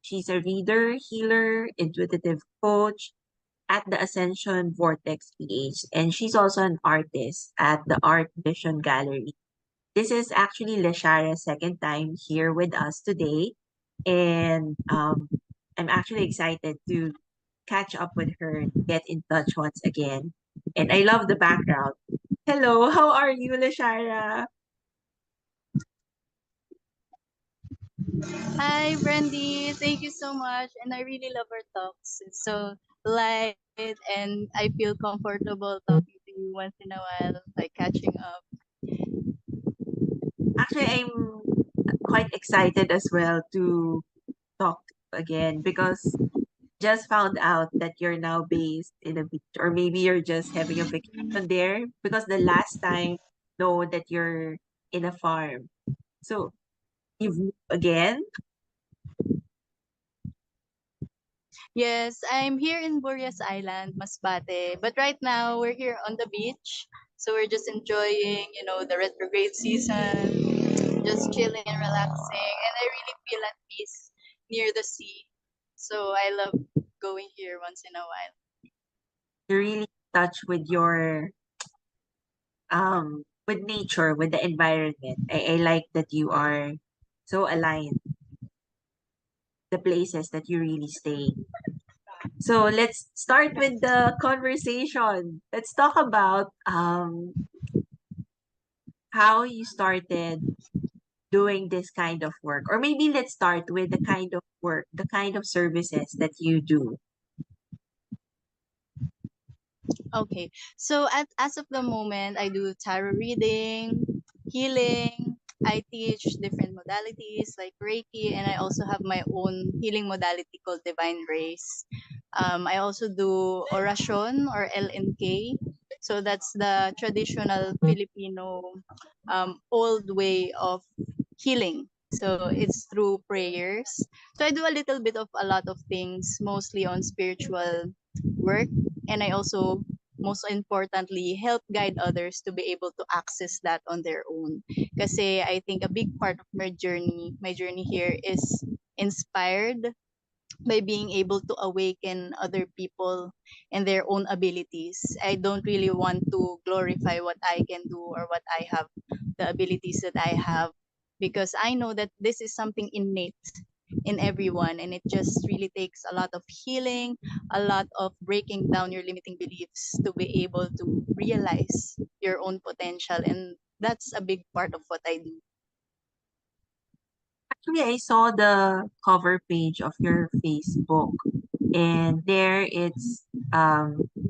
She's a reader, healer, intuitive coach at the Ascension Vortex PH, and she's also an artist at the Art Vision Gallery. This is actually Leshara's second time here with us today, and I'm actually excited to catch up with her, get in touch once again. And I love the background. Hello, how are you, Leshara? Hi, Brandy. Thank you so much. And I really love our talks. It's so light and I feel comfortable talking to you once in a while, like catching up. Actually, I'm quite excited as well to talk again because just found out that you're now based in a beach, or maybe you're just having a vacation there because the last time know that you're in a farm. So you've moved again. Yes, I'm here in Boreas Island, Masbate. But right now, we're here on the beach. So we're just enjoying, the retrograde season, just chilling and relaxing. And I really feel at peace near the sea. So I love going here once in a while. You're really in touch with nature, with the environment. I like that you are so aligned the places that you really stay. So let's start with the conversation. Let's talk about how you started doing this kind of work. Or maybe let's start with the kind of work, the kind of services that you do. Okay. So as of the moment, I do tarot reading, healing. I teach different modalities like Reiki, and I also have my own healing modality called Divine Race. I also do orasyon or LNK. So that's the traditional Filipino old way of healing. So it's through prayers. So I do a little bit of a lot of things, mostly on spiritual work, and I also most importantly help guide others to be able to access that on their own, kasi I think a big part of my journey here is inspired by being able to awaken other people and their own abilities. I don't really want to glorify what I can do or what I have, the abilities that I have, because I know that this is something innate in everyone, and it just really takes a lot of healing, a lot of breaking down your limiting beliefs to be able to realize your own potential, and that's a big part of what I do. Actually, I saw the cover page of your Facebook, and there you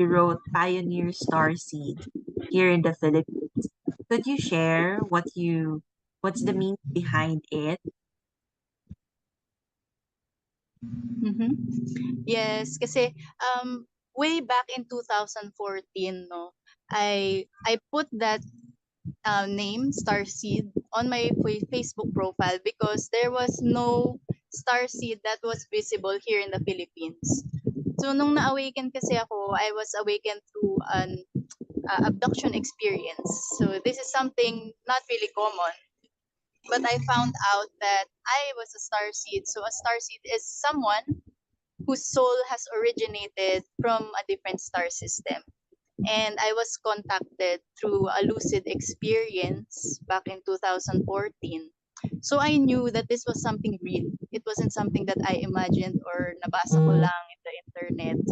wrote Pioneer Star Seed here in the Philippines. Could you share what's the meaning behind it? Mm-hmm. Yes, kasi way back in 2014, no, I put that name Starseed on my Facebook profile because there was no Starseed that was visible here in the Philippines. So nung na-awaken kasi ako, I was awakened through an abduction experience. So this is something not really common. But I found out that I was a starseed. So a starseed is someone whose soul has originated from a different star system. And I was contacted through a lucid experience back in 2014. So I knew that this was something real. It wasn't something that I imagined or nabasa ko lang in the internet.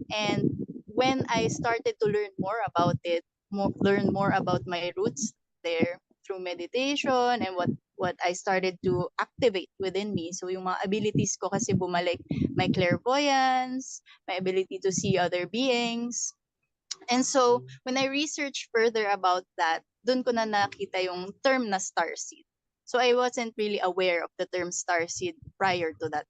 And when I started to learn more about it, learn more about my roots there through meditation and what I started to activate within me. So yung mga abilities ko kasi bumalik, my clairvoyance, my ability to see other beings. And so when I researched further about that, dun ko na nakita yung term na starseed. So I wasn't really aware of the term starseed prior to that.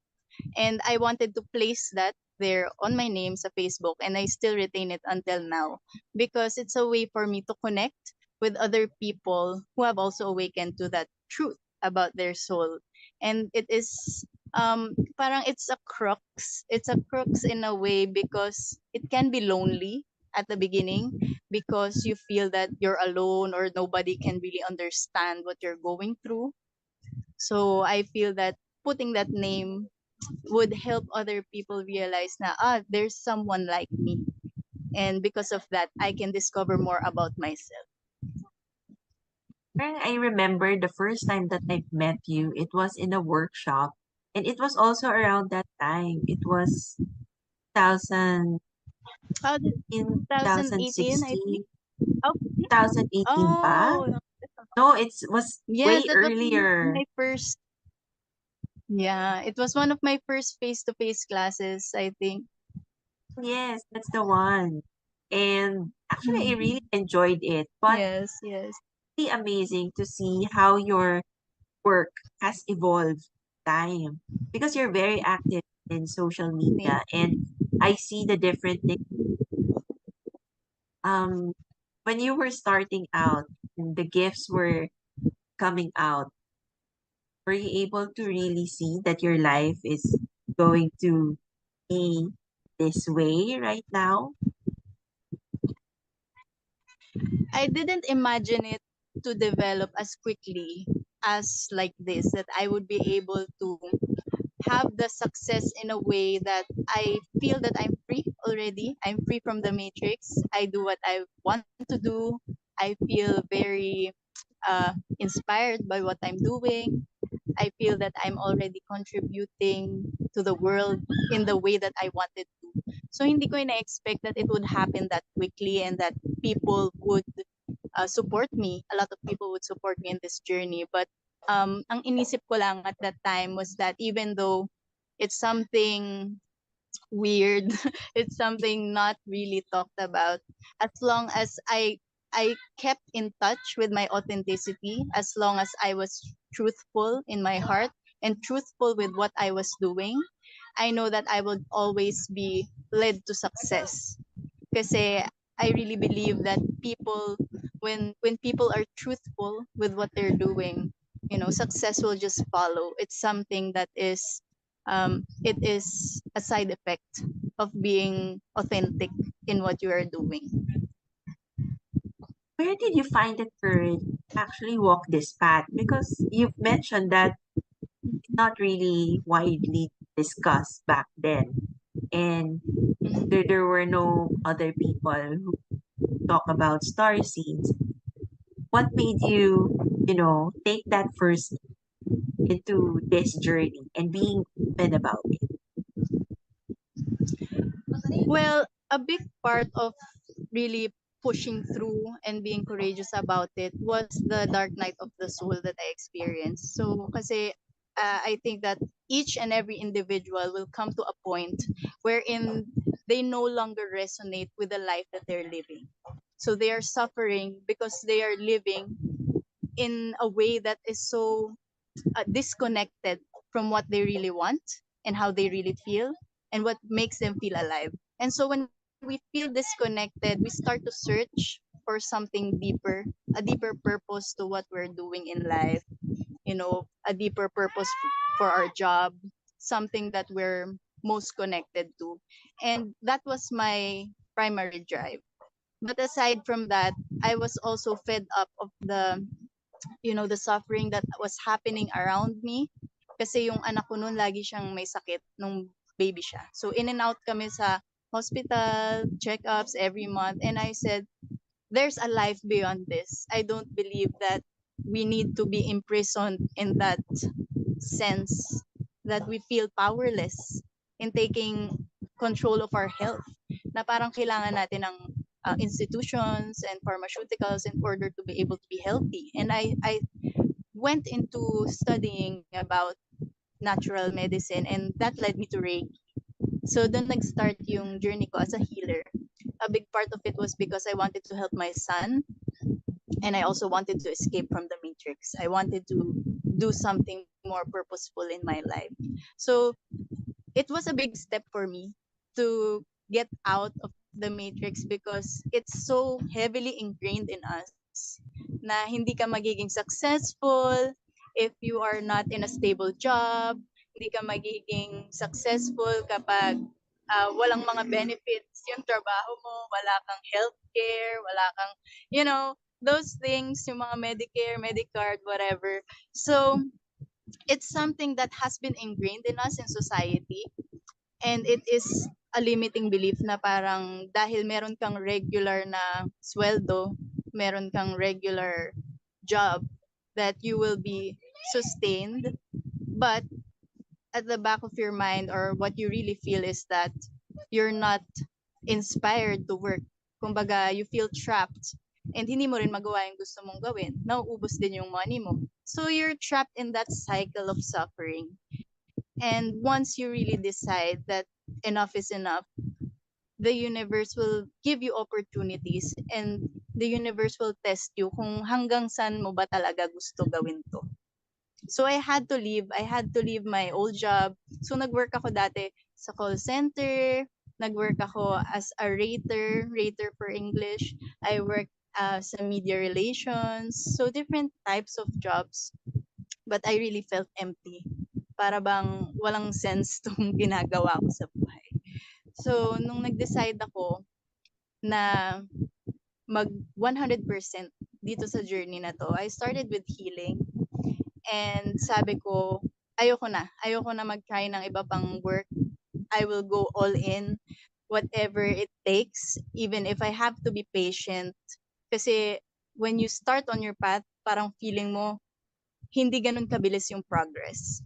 And I wanted to place that there on my name sa Facebook, and I still retain it until now because it's a way for me to connect with other people who have also awakened to that truth about their soul. And it is parang it's a crux. It's a crux in a way because it can be lonely at the beginning because you feel that you're alone or nobody can really understand what you're going through. So I feel that putting that name would help other people realize na there's someone like me, and because of that I can discover more about myself. Parang I remember the first time that I met you, it was in a workshop. And it was also around that time. It was 2000 in 2018 I think. 2016, Oh, 2018 pa? oh No, it was yes, way that was earlier. my first. Yeah, it was one of my first face-to-face classes, I think. Yes, that's the one. And actually, I really Mhm. enjoyed it. But Yes, yes. it's really amazing to see how your work has evolved time because you're very active in social Thank media and you. I see the different things. Um, when you were starting out and the gifts were coming out, were you able to really see that your life is going to be this way right now? I didn't imagine it to develop as quickly as like this, that I would be able to have the success in a way that I feel that I'm free already. I'm free from the matrix. I do what I want to do. I feel very inspired by what I'm doing. I feel that I'm already contributing to the world in the way that I wanted to. So hindi ko na-expect that it would happen that quickly and that people would support me. A lot of people would support me in this journey. But ang inisip ko lang at that time was that even though it's something weird, it's something not really talked about, as long as I kept in touch with my authenticity, as long as I was truthful in my heart and truthful with what I was doing, I know that I would always be led to success. Kasi I really believe that people, when people are truthful with what they're doing, success will just follow. It's something that is it is a side effect of being authentic in what you are doing. Where did you find the courage to actually walk this path? Because you've mentioned that it's not really widely discussed back then. And there were no other people who talk about star seeds. What made you, take that first into this journey and being open about it? Well, a big part of really pushing through and being courageous about it was the dark night of the soul that I experienced. So, kasi I think that each and every individual will come to a point wherein they no longer resonate with the life that they're living. So they are suffering because they are living in a way that is so disconnected from what they really want and how they really feel and what makes them feel alive. And so when we feel disconnected, we start to search for something deeper, a deeper purpose to what we're doing in life, a deeper purpose for our job, something that we're most connected to. And that was my primary drive. But aside from that, I was also fed up of the suffering that was happening around me. Kasi yung anak ko noon lagi siyang may sakit nung baby siya. So in and out kami sa hospital, checkups every month. And I said, there's a life beyond this. I don't believe that we need to be imprisoned in that sense that we feel powerless in taking control of our health. Na parang kailangan natin ng institutions and pharmaceuticals in order to be able to be healthy. And I went into studying about natural medicine, and that led me to Reiki. So doon nag-start yung journey ko as a healer. A big part of it was because I wanted to help my son, and I also wanted to escape from the matrix. I wanted to do something more purposeful in my life. So it was a big step for me to get out of the matrix because it's so heavily ingrained in us na hindi ka magiging successful if you are not in a stable job, Hindi ka magiging successful kapag walang mga benefits yung trabaho mo, wala kang healthcare, wala kang, you know, those things, yung mga Medicare, Medicard, whatever. So, it's something that has been ingrained in us in society, and it is a limiting belief na parang dahil meron kang regular na sweldo, meron kang regular job, that you will be sustained. But at the back of your mind, or what you really feel, is that you're not inspired to work. Kumbaga, you feel trapped and hindi mo rin magawa yung gusto mong gawin. Nauubos din yung money mo. So you're trapped in that cycle of suffering. And once you really decide that enough is enough, the universe will give you opportunities, and the universe will test you kung hanggang saan mo ba talaga gusto gawin to. So I had to leave my old job. So nag-work ako dati sa call center, nag-work ako as a rater for English. I worked sa media relations, so different types of jobs. But I really felt empty. Para bang walang sense tong ginagawa ko sa buhay. So nung nag-decide ako na mag 100% dito sa journey na to, I started with healing. And sabi ko, ayoko na mag-try ng iba pang work. I will go all in, whatever it takes, even if I have to be patient. Kasi when you start on your path, parang feeling mo, hindi ganun kabilis yung progress,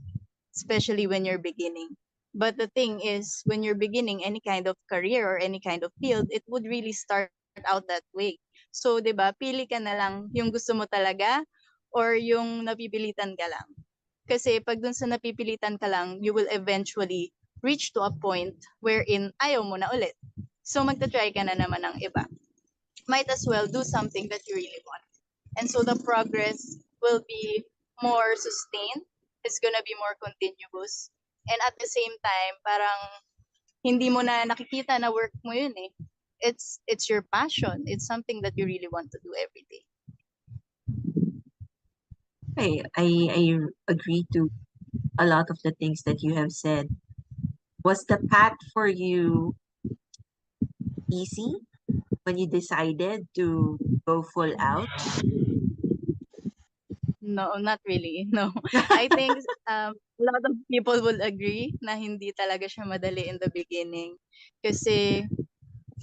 especially when you're beginning. But the thing is, when you're beginning any kind of career or any kind of field, it would really start out that way. So, 'di ba, pili ka na lang yung gusto mo talaga or yung napipilitan ka lang. Kasi pag dun sa napipilitan ka lang, you will eventually reach to a point wherein ayaw mo na ulit. So magta-try ka na naman ng iba. Might as well do something that you really want. And so the progress will be more sustained. It's gonna be more continuous. And at the same time, parang hindi mo na nakikita na work mo yun eh. It's your passion. It's something that you really want to do every day. I agree to a lot of the things that you have said. Was the path for you easy when you decided to go full out? No, not really. No. I think a lot of people will agree na hindi talaga siya madali in the beginning. Kasi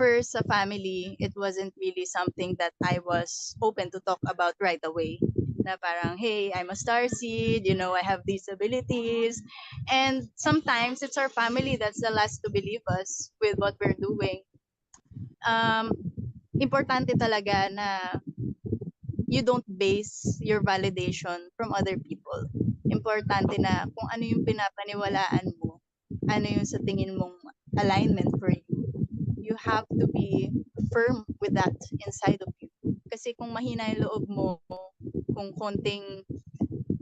first, sa family, it wasn't really something that I was open to talk about right away. Na parang, hey, I'm a star seed, I have these abilities. And sometimes it's our family that's the last to believe us with what we're doing. Importante talaga na you don't base your validation from other people. Importante na kung ano yung pinapaniwalaan mo, ano yung sa tingin mong alignment for you. You have to be firm with that inside of you. Kasi kung mahina yung loob mo, kung konting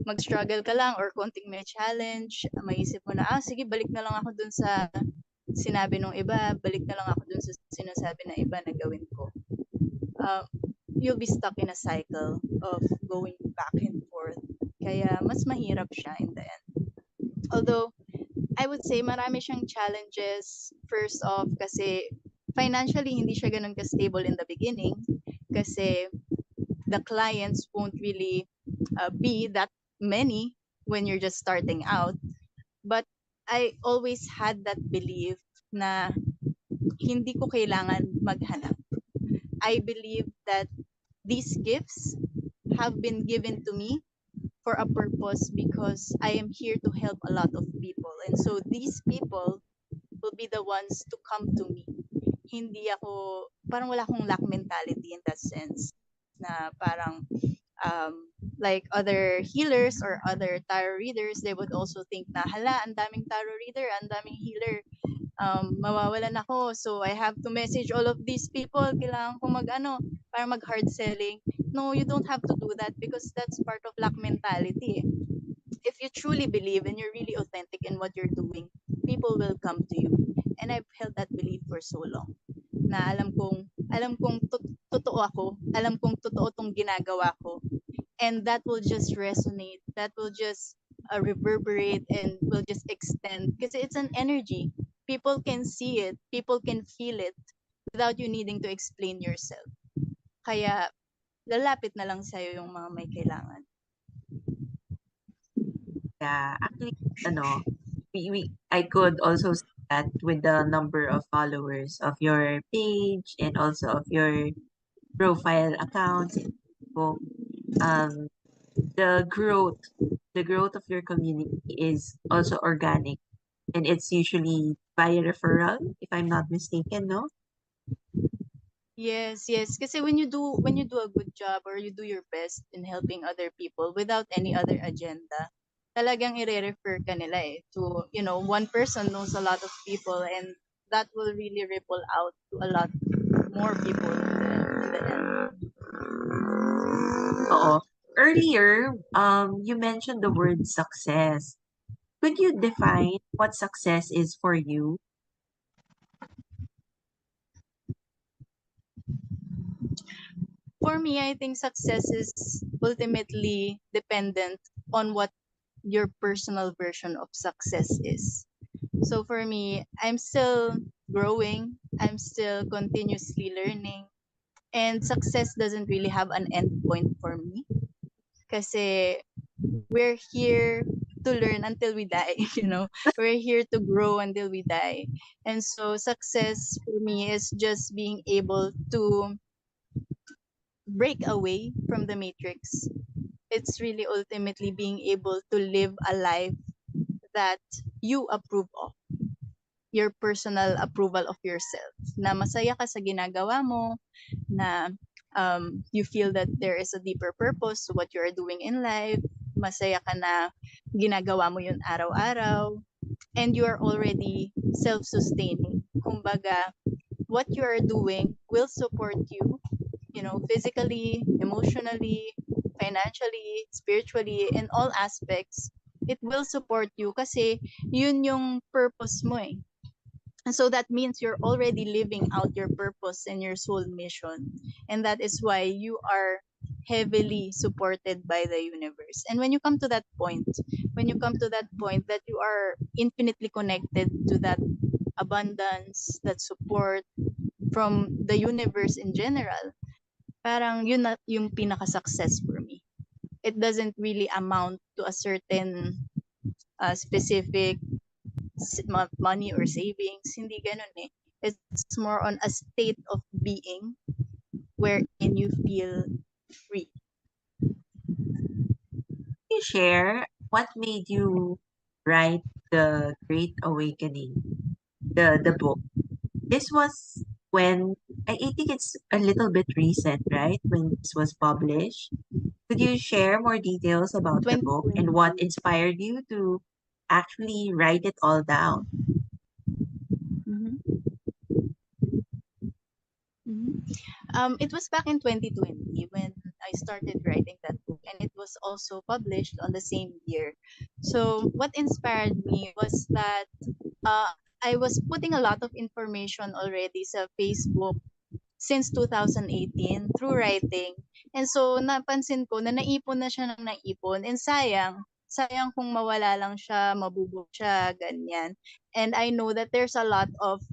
mag-struggle ka lang or konting may challenge, maisip mo na, sige, balik na lang ako dun sa sinabi ng iba, balik na lang ako dun sa sinasabi ng iba na gawin ko. You'll be stuck in a cycle of going back and forth. Kaya mas mahirap siya in the end. Although, I would say marami siyang challenges. First off, kasi financially, hindi siya ganun ka-stable in the beginning. Kasi the clients won't really be that many when you're just starting out. But I always had that belief na hindi ko kailangan maghanap. I believe that these gifts have been given to me for a purpose because I am here to help a lot of people. And so these people will be the ones to come to me. Hindi ako, parang wala akong lack mentality in that sense. Na parang, like other healers or other tarot readers, they would also think na, hala, ang daming tarot reader, ang daming healer. Mawawalan ako. So I have to message all of these people. Kailangan ko para mag-hard selling. No, you don't have to do that because that's part of lack mentality. If you truly believe and you're really authentic in what you're doing, people will come to you. And I've held that belief for so long. Na alam kong totoo ako. Alam kong totoo tong ginagawa ko. And that will just resonate. That will just reverberate and will just extend because it's an energy. People can see it, people can feel it without you needing to explain yourself. Kaya lalapit na lang sa'yo yung mga may kailangan. Yeah, actually, I could also see that with the number of followers of your page and also of your profile accounts. So, um, the growth of your community is also organic, and it's usually via referral, if I'm not mistaken, no? Yes, yes. Kasi when you do a good job or you do your best in helping other people without any other agenda, talagang i-refer ka nila to, one person knows a lot of people and that will really ripple out to a lot more people in the end. Oo. Earlier, you mentioned the word success. Could you define what success is for you? For me, I think success is ultimately dependent on what your personal version of success is. So for me, I'm still growing, I'm still continuously learning, and success doesn't really have an end point for me. Kasi we're here to learn until we die, We're here to grow until we die. And so success for me is just being able to break away from the matrix. It's really ultimately being able to live a life that you approve of, your personal approval of yourself, na masaya ka sa ginagawa mo, na you feel that there is a deeper purpose to what you are doing in life, masaya ka na ginagawa mo yun araw-araw, and you are already self-sustaining. Kumbaga, what you are doing will support you, physically, emotionally, financially, spiritually, in all aspects. It will support you kasi yun yung purpose mo eh. So that means you're already living out your purpose and your soul mission. And that is why you are heavily supported by the universe. And when you come to that point that you are infinitely connected to that abundance, that support from the universe in general, parang yun na yung pinaka-success for me. It doesn't really amount to a certain specific money or savings. Hindi ganun eh. It's more on a state of being wherein you feel free. Can you share what made you write The Great Awakening, the book? This was when I think it's a little bit recent, right? When this was published. Could you share more details about the book and what 2020. inspired you to actually write it all down? Mhm. It was back in 2020 when I started writing that book, and it was also published on the same year. So what inspired me was that uh, I was putting a lot of information already sa Facebook since 2018 through writing. And so napansin ko na naipon na siya ng naipon, and sayang kung mawala lang siya, mabubog siya, ganyan. And I know that there's a lot of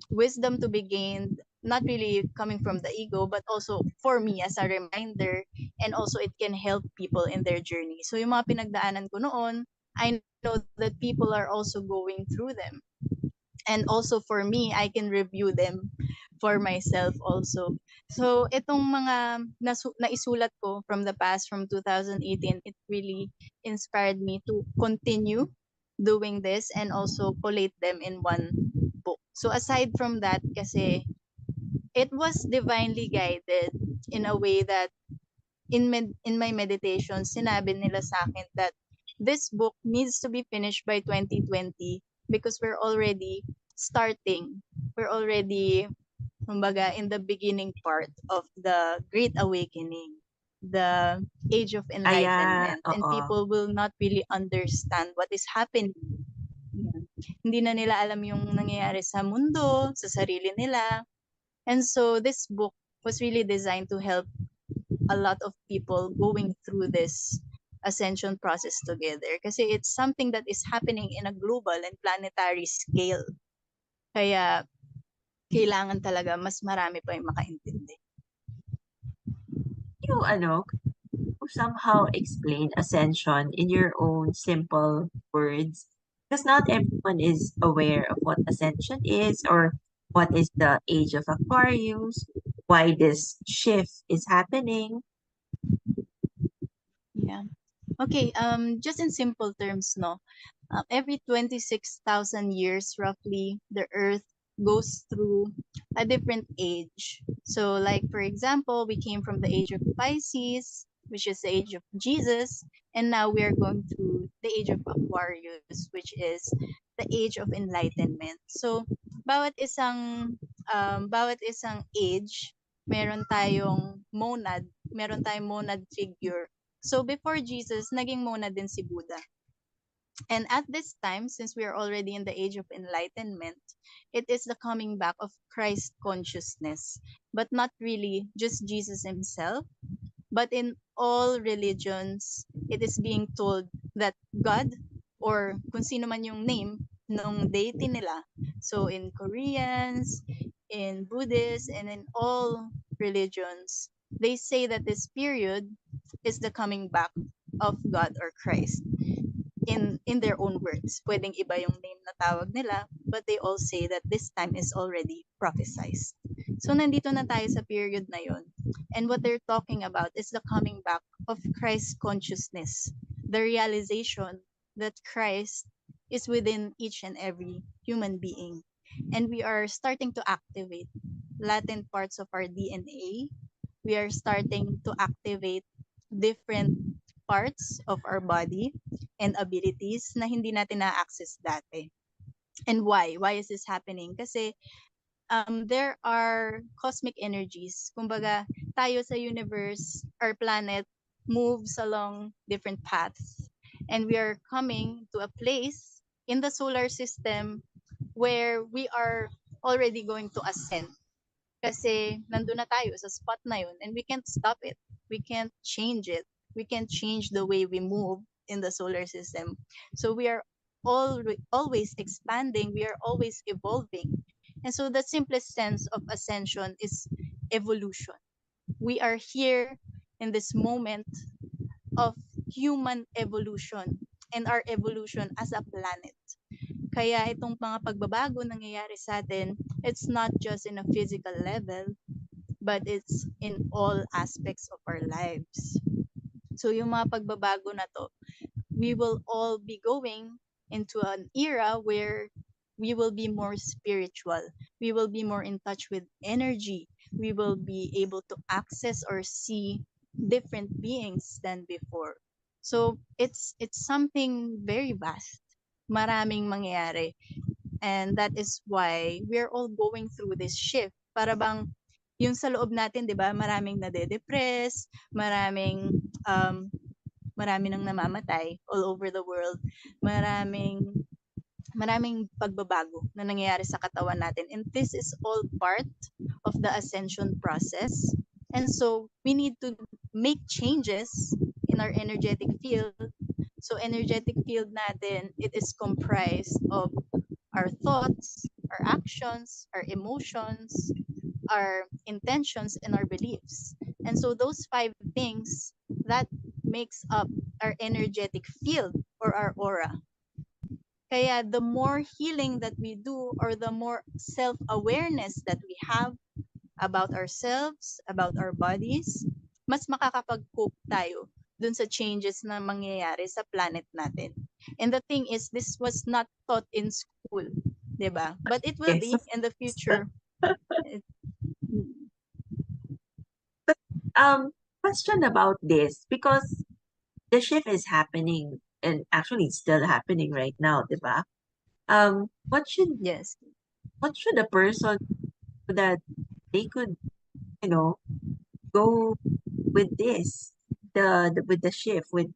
wisdom to be gained, not really coming from the ego, but also for me as a reminder, and also it can help people in their journey. So yung mga pinagdaanan ko noon, I know that people are also going through them. And also for me, I can review them for myself also. So itong mga naisulat ko from the past, from 2018, it really inspired me to continue doing this and also collate them in one book. So aside from that, kasi it was divinely guided in a way that in my meditation, sinabi nila sa akin that this book needs to be finished by 2020 because we're already starting. We're already, kumbaga, in the beginning part of the Great Awakening, the age of enlightenment, and Oo. people will not really understand what is happening. Hindi na nila alam yung nangyayari sa mundo, sa sarili nila. And so this book was really designed to help a lot of people going through this ascension process together. Kasi it's something that is happening in a global and planetary scale. Kaya kailangan talaga mas marami pa yung makaintindi. Somehow explain ascension in your own simple words, because not everyone is aware of what ascension is, or what is the age of Aquarius, why this shift is happening. Yeah. Okay, just in simple terms, no, every 26,000 years roughly, the Earth goes through a different age. So, like for example, we came from the age of Pisces, which is the age of Jesus, and now we are going through the age of Aquarius, which is the age of enlightenment. So, bawat isang age, meron tayong monad figure. So before Jesus, naging monad din si Buddha. And at this time, since we are already in the age of enlightenment, it is the coming back of Christ consciousness, but not really just Jesus himself, but in all religions, it is being told that God, or kung sino man yung name ng deity nila, so in Koreans, in Buddhists, and in all religions, they say that this period is the coming back of God or Christ. In their own words, pwedeng iba yung name na tawag nila, but they all say that this time is already prophesied. So nandito na tayo sa period na yon. And what they're talking about is the coming back of Christ consciousness, the realization that Christ is within each and every human being. And we are starting to activate latent parts of our DNA. We are starting to activate different parts of our body and abilities na hindi natin na-access dati. And why? Why is this happening? Kasi there are cosmic energies. Kumbaga, tayo sa universe, our planet moves along different paths. And we are coming to a place in the solar system where we are already going to ascend. Kasi nandun na tayo sa spot na yun, and we can't stop it. We can't change it. We can't change the way we move in the solar system. So we are always expanding. We are always evolving. And so the simplest sense of ascension is evolution. We are here in this moment of human evolution and our evolution as a planet. Kaya itong mga pagbabago nangyayari sa atin, it's not just in a physical level, but it's in all aspects of our lives. So yung mga pagbabago na to, we will all be going into an era where we will be more spiritual. We will be more in touch with energy. We will be able to access or see different beings than before. So it's something very vast. Maraming mangyayari. And that is why we're all going through this shift. Para bang yung sa loob natin, 'di ba? Maraming nade-depress, marami nang namamatay all over the world. Maraming pagbabago na nangyayari sa katawan natin. And this is all part of the ascension process. And so we need to make changes in our energetic field. So energetic field natin, it is comprised of our thoughts, our actions, our emotions, our intentions, and our beliefs. And so those 5 things that makes up our energetic field or our aura. Kaya the more healing that we do, or the more self-awareness that we have about ourselves, about our bodies, mas makakapag-cope tayo dun sa changes na mangyayari sa planet natin. And the thing is, this was not taught in school, 'di ba? But it will Yes. be in the future. Question about this, because the shift is happening, and actually it's still happening right now, diba? What should Yes. a person do that they could, go with this, with the shift, with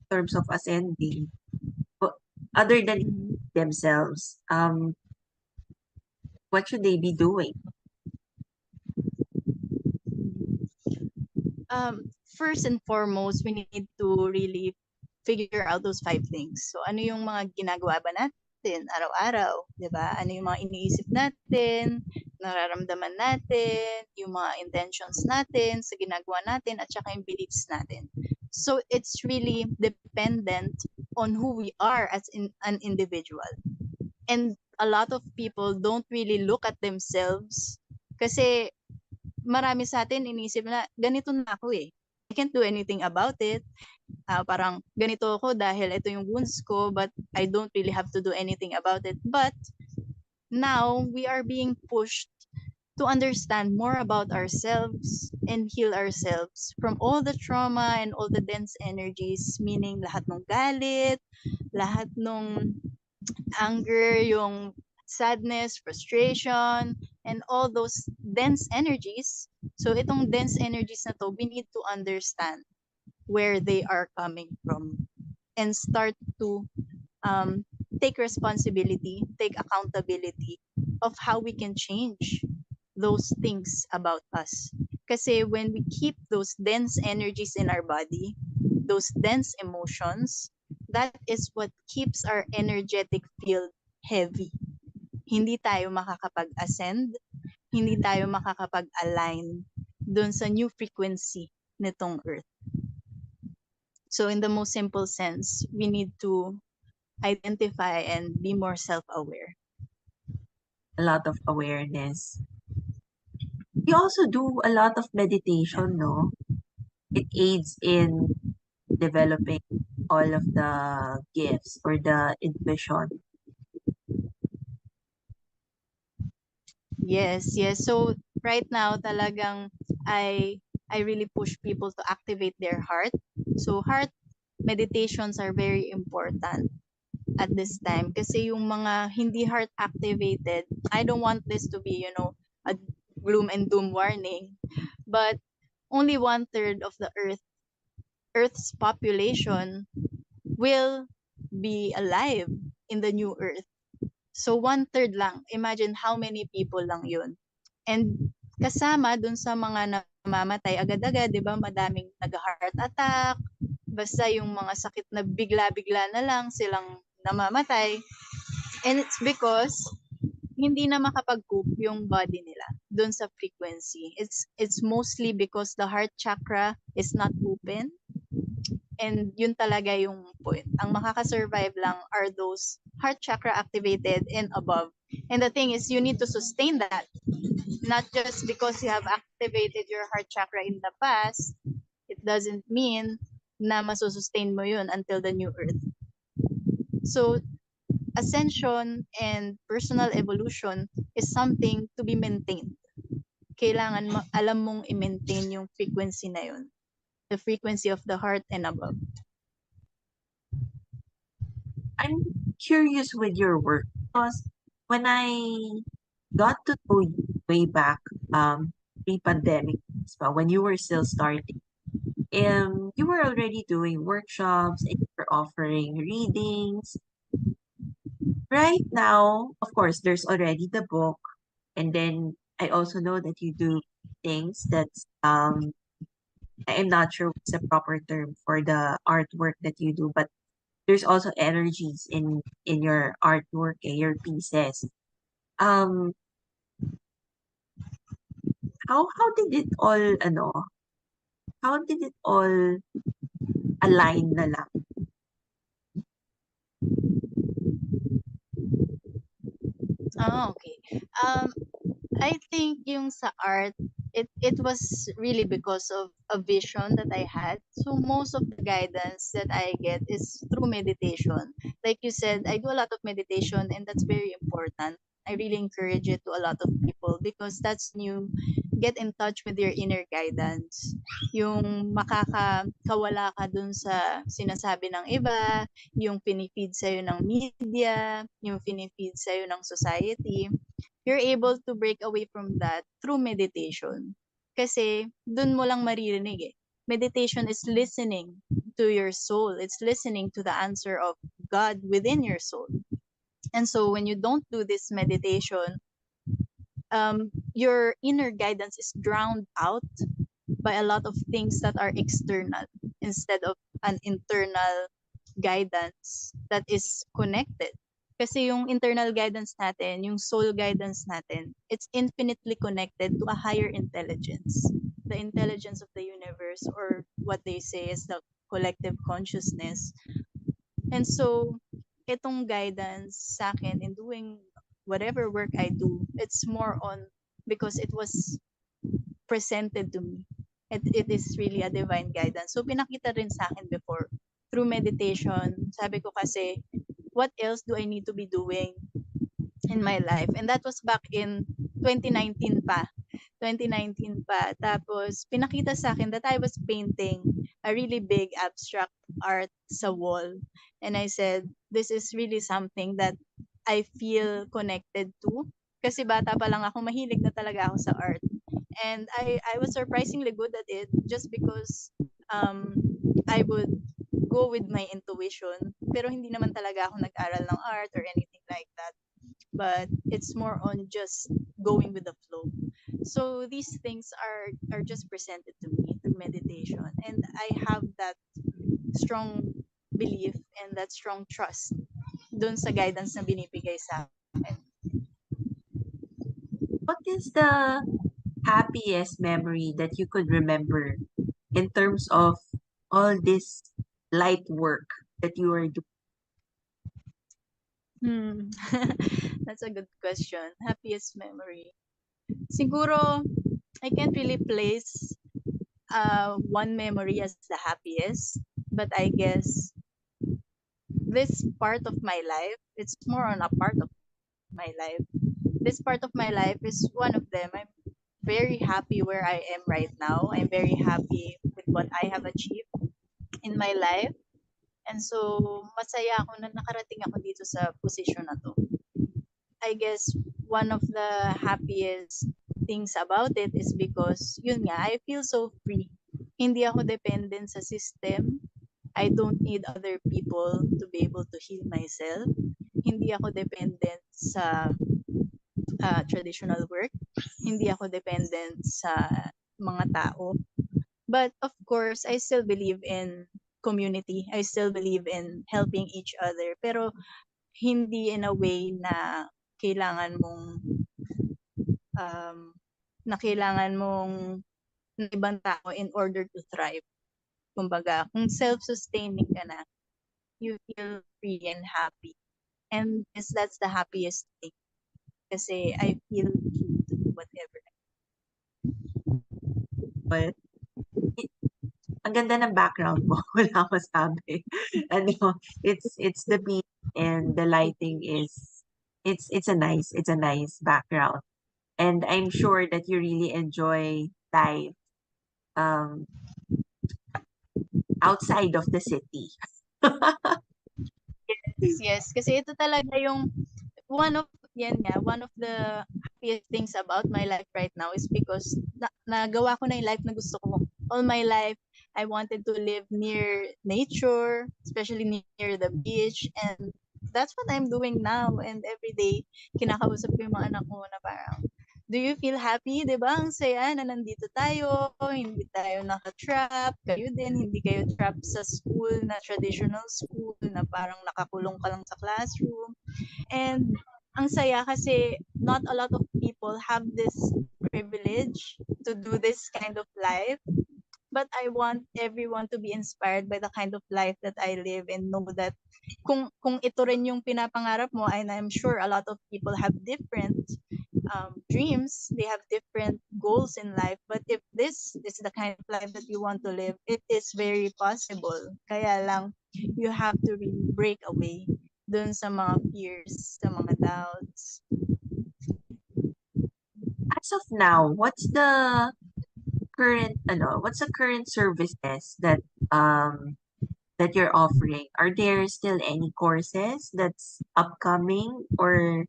terms of ascending, other than themselves? What should they be doing? First and foremost, we need to really figure out those 5 things. So ano yung mga ginagawa ba natin araw-araw, 'di ba? Ano yung mga iniisip natin, nararamdaman natin, yung mga intentions natin sa ginagawa natin at saka yung beliefs natin. So it's really dependent on who we are as an individual. And a lot of people don't really look at themselves kasi marami sa atin iniisip na ganito na ako eh. I can't do anything about it. Parang ganito ako dahil ito yung wounds ko, but I don't really have to do anything about it. But now we are being pushed to understand more about ourselves and heal ourselves from all the trauma and all the dense energies, meaning lahat ng galit, lahat ng anger, yung sadness, frustration, and all those dense energies. So itong dense energies na to, we need to understand where they are coming from and start to take responsibility, take accountability of how we can change those things about us. Kasi when we keep those dense energies in our body, those dense emotions, that is what keeps our energetic field heavy. Hindi tayo makakapag-ascend, hindi tayo makakapag-align dun sa new frequency nitong Earth. So in the most simple sense, we need to identify and be more self-aware. A lot of awareness. We also do a lot of meditation, no? It aids in developing all of the gifts or the intuition. Yes. So right now talagang I really push people to activate their heart. So heart meditations are very important at this time kasi yung mga hindi heart activated, I don't want this to be, a gloom and doom warning, but only 1/3 of the Earth's population will be alive in the new Earth. So 1/3 lang. Imagine how many people lang yun. And kasama dun sa mga namamatay agad-agad, di ba? Madaming nag-heart attack. Basta yung mga sakit na bigla-bigla na lang silang namamatay. And it's because hindi na makapag-cope yung body nila dun sa frequency. It's mostly because the heart chakra is not open. And yun talaga yung point. Ang makaka-survive lang are those heart chakra activated and above. And the thing is, you need to sustain that. Not just because you have activated your heart chakra in the past, it doesn't mean na masusustain mo yun until the new Earth. So, ascension and personal evolution is something to be maintained. Kailangan alam mong i-maintain yung frequency na yun. The frequency of the heart and above. I'm curious with your work because when I got to know you way back, pre-pandemic, when you were still starting, you were already doing workshops and you were offering readings. Right now, of course, there's already the book, and then I also know that you do things that's I'm not sure what's the proper term for the artwork that you do, but there's also energies in your artwork and your pieces. Um, how did it all how did it all align na lang? Okay. I think yung sa art, it was really because of a vision that I had. So most of the guidance that I get is through meditation. Like you said, I do a lot of meditation and that's very important. I really encourage it to a lot of people because that's new. Get in touch with your inner guidance. Yung makakawala ka dun sa sinasabi ng iba, yung pinifeed sa'yo ng media, yung pinifeed sa'yo ng society. You're able to break away from that through meditation. Kasi dun mo lang maririnig eh. Meditation is listening to your soul. It's listening to the answer of God within your soul. And so when you don't do this meditation, your inner guidance is drowned out by a lot of things that are external instead of an internal guidance that is connected. Kasi yung internal guidance natin, yung soul guidance natin, it's infinitely connected to a higher intelligence. The intelligence of the universe, or what they say is the collective consciousness. And so, itong guidance sa akin in doing whatever work I do, it's more on because it was presented to me. It is really a divine guidance. So, pinakita rin sa akin before through meditation. Sabi ko kasi, what else do I need to be doing in my life? And that was back in 2019 pa. 2019 pa. Tapos, pinakita sa akin that I was painting a really big abstract art sa wall. And I said, this is really something that I feel connected to. Kasi bata pa lang ako, mahilig na talaga ako sa art. And I was surprisingly good at it just because I would go with my intuition. Pero hindi naman talaga ako nag-aral ng art or anything like that. But it's more on just going with the flow. So these things are just presented to me through meditation. And I have that strong belief and that strong trust dun sa guidance na binibigay sa akin. What is the happiest memory that you could remember in terms of all this light work that you are doing? That's a good question. Happiest memory. Siguro, I can't really place one memory as the happiest, but I guess this part of my life, it's more on a part of my life. This part of my life is one of them. I'm very happy where I am right now. I'm very happy with what I have achieved in my life. And so, masaya ako na nakarating ako dito sa posisyon na to. I guess one of the happiest things about it is because, yun nga, I feel so free. Hindi ako dependent sa system. I don't need other people to be able to heal myself. Hindi ako dependent sa traditional work. Hindi ako dependent sa mga tao. But of course, I still believe in community. I still believe in helping each other. Pero hindi in a way na kailangan mong ng ibang tao in order to thrive. Kumbaga, kung self-sustaining ka na, you feel free and happy. And yes, that's the happiest thing. Kasi I feel free to do whatever. But ang ganda ng background mo. Wala akong sabi. Ano, it's the beat and the lighting is it's a nice background. And I'm sure that you really enjoy life outside of the city. Yes, kasi ito talaga yung one of the happiest things about my life right now is because nagawa ko na yung life na gusto ko. All my life, I wanted to live near nature, especially near the beach, and that's what I'm doing now. And every day, kinakausap ko yung mga anak ko na parang, do you feel happy? Diba? Ang saya na nandito tayo, hindi tayo naka-trap, kayo din, hindi kayo trap sa school na traditional school na parang nakakulong ka lang sa classroom. And ang saya kasi not a lot of people have this privilege to do this kind of life. But I want everyone to be inspired by the kind of life that I live and know that kung ito rin yung pinapangarap mo, and I'm sure a lot of people have different dreams, they have different goals in life, but if this is the kind of life that you want to live, it is very possible. Kaya lang, you have to really break away dun sa mga fears, sa mga doubts. As of now, what's the current services that you're offering? Are there still any courses that's upcoming or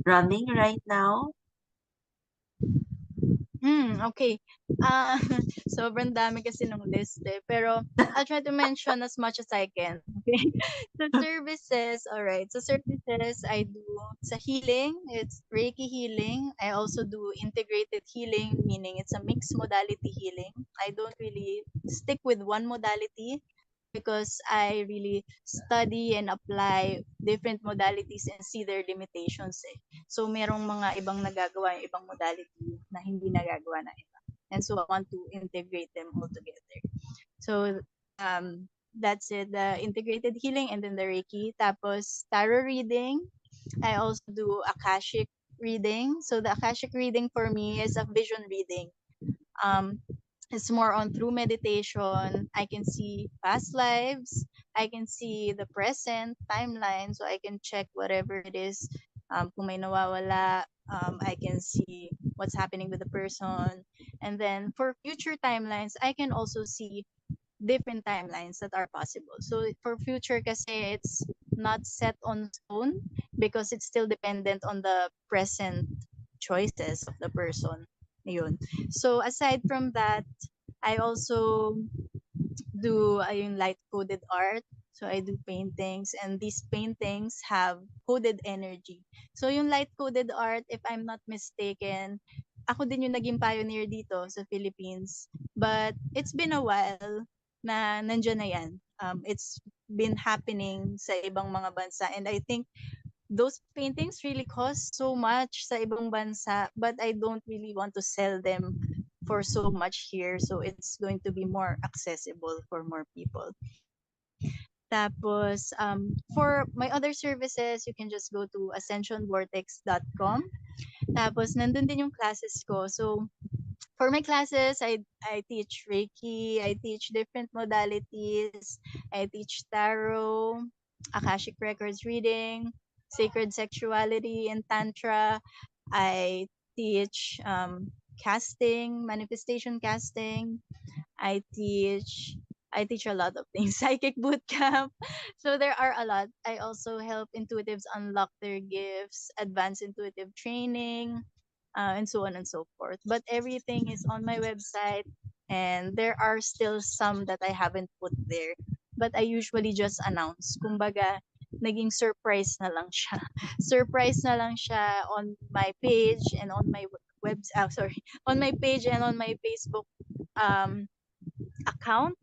running right now? Okay. Sobrang dami kasi ng list eh. Pero I'll try to mention as much as I can. Okay. So services, all right. So services I do sa healing, it's Reiki healing. I also do integrated healing, meaning it's a mixed modality healing. I don't really stick with one modality. because I really study and apply different modalities and see their limitations eh. So merong mga ibang nagagawa yung ibang modality na hindi nagagawa na iba. And so I want to integrate them all together. So that's it, the integrated healing and then the Reiki. Tapos tarot reading. I also do Akashic reading. So the Akashic reading for me is a vision reading. It's more on through meditation. I can see past lives. I can see the present timeline, so I can check whatever it is. Kung may nawawala, I can see what's happening with the person. And then for future timelines, I can also see different timelines that are possible. So for future kasi it's not set on stone because it's still dependent on the present choices of the person. Yun. So aside from that, I also do yung light coded art. So I do paintings and these paintings have coded energy. So yung light coded art, if I'm not mistaken, ako din yung naging pioneer dito sa Philippines. But it's been a while na nandiyan na yan. It's been happening sa ibang mga bansa and I think those paintings really cost so much sa ibang bansa, but I don't really want to sell them for so much here. So it's going to be more accessible for more people. Tapos, for my other services, you can just go to ascensionvortex.com. Tapos, nandun din yung classes ko. So, for my classes, I teach Reiki, I teach different modalities, I teach tarot, Akashic Records reading, sacred sexuality and Tantra. I teach casting, manifestation casting. I teach a lot of things. Psychic bootcamp. So there are a lot. I also help intuitives unlock their gifts, advanced intuitive training, and so on and so forth. But everything is on my website, and there are still some that I haven't put there. But I usually just announce. Kumbaga, naging surprise na lang siya. Surprise na lang siya on my page and on my on my page and on my Facebook account.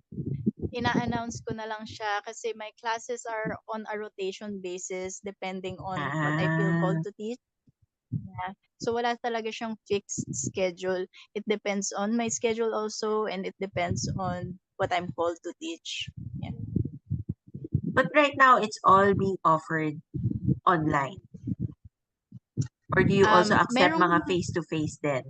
Ina-announce ko na lang siya kasi my classes are on a rotation basis depending on what I feel called to teach. Yeah. So wala talaga siyang fixed schedule. It depends on my schedule also and it depends on what I'm called to teach. Yeah. But right now, it's all being offered online. Or do you also accept mga face-to-face then?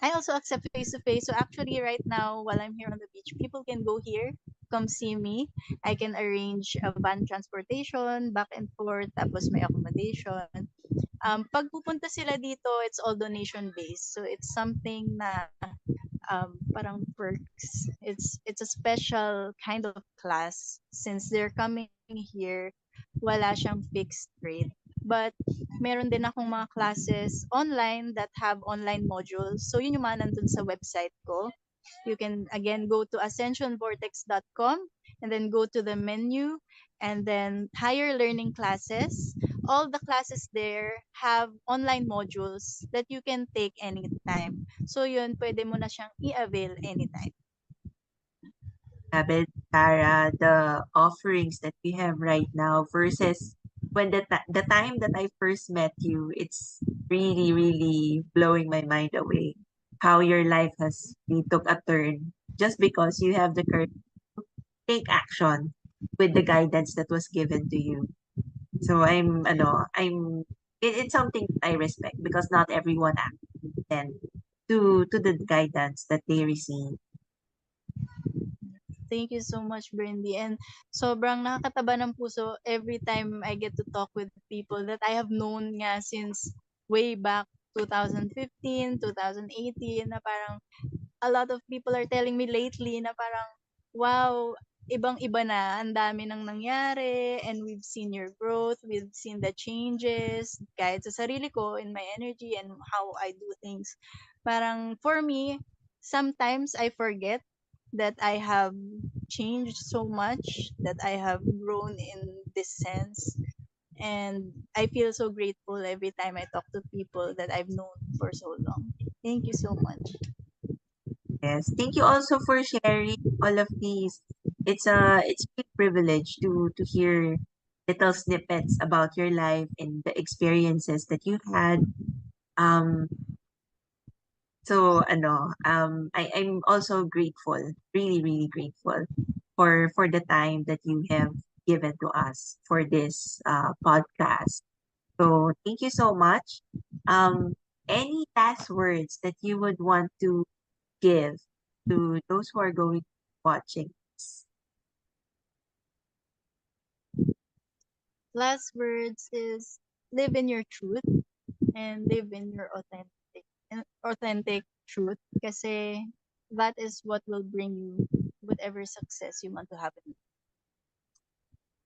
I also accept face-to-face. So actually right now, while I'm here on the beach, people can go here, come see me. I can arrange a van transportation, back and forth, tapos may accommodation. Pag pupunta sila dito, it's all donation-based. So it's something na parang perks. It's a special kind of class. Since they're coming here, wala siyang fixed rate. But meron din akong mga classes online that have online modules. So yun yung mga nandun sa website ko. You can again go to ascensionvortex.com and then go to the menu and then higher learning classes. All the classes there have online modules that you can take anytime. So yun, pwede mo na siyang i-avail anytime. Tara, the offerings that we have right now versus when the time that I first met you, it's really, really blowing my mind away. How your life has really took a turn just because you have the courage to take action with the guidance that was given to you. So it's something I respect because not everyone acts to the guidance that they receive. Thank you so much, Brandy. And sobrang nakakataba ng puso every time I get to talk with people that I have known nga since way back 2015, 2018, na parang a lot of people are telling me lately na parang, wow, ibang-iba na, ang dami nang nangyari, and we've seen your growth, we've seen the changes, kahit sa sarili ko, in my energy, and how I do things. Parang, for me, sometimes I forget that I have changed so much, that I have grown in this sense. And I feel so grateful every time I talk to people that I've known for so long. Thank you so much. Yes. Thank you also for sharing all of these it's a big privilege to hear little snippets about your life and the experiences that you had. Um, I'm also grateful, really, really grateful for the time that you have given to us for this podcast. So thank you so much. Um, any last words that you would want to give to those who are going to be watching this? Last words is live in your truth and live in your authentic truth kasi that is what will bring you whatever success you want to have in life.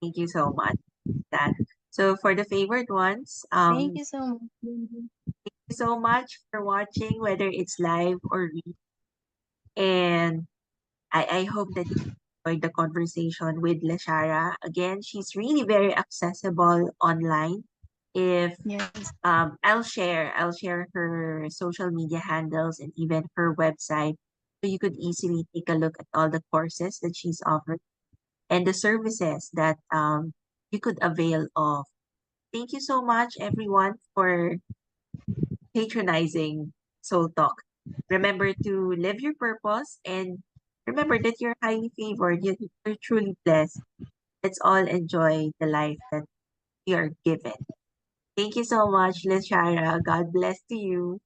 Thank you so much for that. So for the favored ones, Thank you so much. Benji. thank you so much for watching, whether it's live or and I hope that you enjoyed the conversation with Leshara. Again, she's really very accessible online. If Yes. I'll share her social media handles and even her website, so you could easily take a look at all the courses that she's offering and the services that you could avail of. Thank you so much, everyone, for patronizing Soul Talk. Remember to live your purpose and remember that you're highly favored. You're truly blessed. Let's all enjoy the life that we are given. Thank you so much, Leshara. God bless to you.